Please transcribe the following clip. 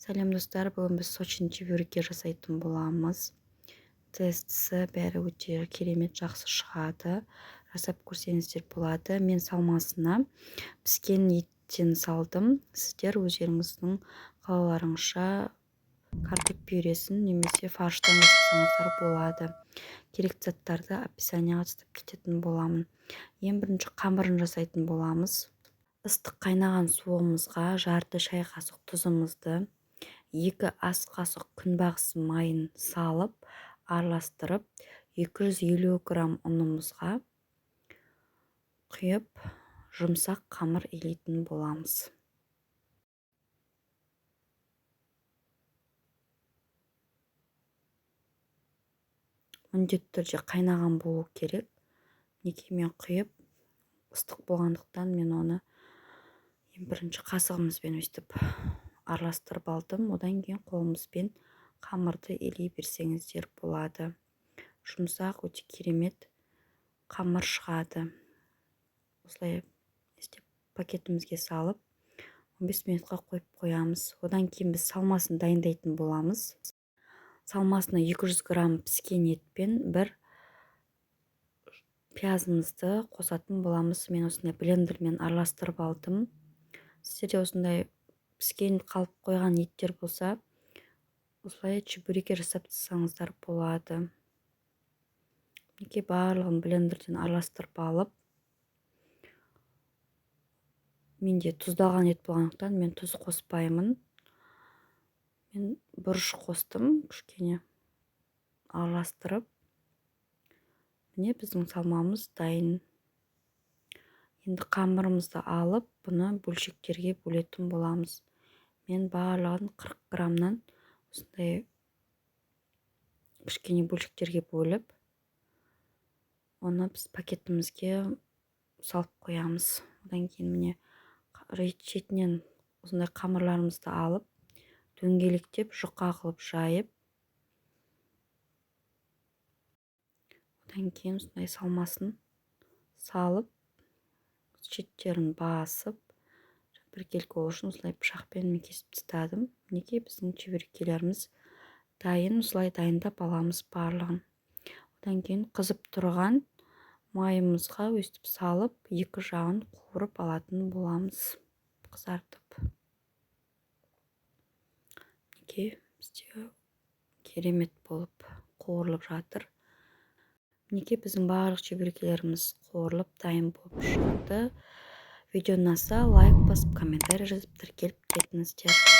Сәлем достар, бүгін біз Сочидің чебурекі жасайтын боламыз. Тестісі бәрі өте керемет жақсы шығады. Жасап көрсеңіздер болады. Мен салмасына піскен еттен салдым. Сіздер өздеріңіздің қалауларыңызша картоп пюресін немесе фарштан жасасаңыздар болады. Керекті заттарды описанияға жазып кететін боламын. Ең бірінші қамырын жасайтын боламыз. Ыстық қайнаған суымызға жарты шай қасық тұзымызды, 2 ас қасық күнбағыс майын салып, араластырып, 250 грамм ұнымызға құйып, жұмсақ қамыр илейтін боламыз. Міндетті түрде қайнаған болу керек. Неге мен құйып, ыстық болғандықтан мен оны ең бірінші қасығымызбен өстіп араластырып алдым. Одан кейін қолымызбен қамырды илей берсеңіздер болады. Жұмсақ, өте керемет қамыр шығады. Осылай істеп пакетімізге салып 15 минутқа қойып қоямыз. Одан кейін біз салмасын дайындайтын боламыз. Салмасына 200 грамм піскен етпен бір пиязымызды қосатын боламыз. Мен осындай блендермен араластырып алдым. Сіздерде осындай піскен қалып қойған еттер болса, осылай чебурекі жасап тастасаңыздар болады. Неге барлығын блендерден араластырып алып, менде тұздалған ет болғандықтан мен тұз қоспаймын. Мен бұрыш қостым, кішкене араластырып. Міне біздің салмамыз дайын. Енді қамырымызды алып, бұны бөлшектерге бөлетін боламыз. Мен барлығын 40 граммнан осындай кішкене бөлшектерге бөліп, оны біз пакетімізге салып қоямыз. Одан кейін міне шетінен осындай қамырларымызды алып, дөңгелектеп, жұқа қылып жайып, одан кейін осындай салмасын салып, шеттерін басып, біркелкі болу үшін осылай пышақпен мен кесіп тастадым. Неге біздің чебурекелеріміз дайын, осылай дайындап аламыз барлығын. Одан кейін қызып тұрған майымызға өстіп салып, екі жағын қуырып алатын боламыз, қызартып. Неге бізде керемет болып қуырылып жатыр. Неге біздің барлық чебурекелеріміз қуырылып дайын болып шықты. Видео ұнаса лайк басып, комментарий жазып тіркеліп кетіңіздер.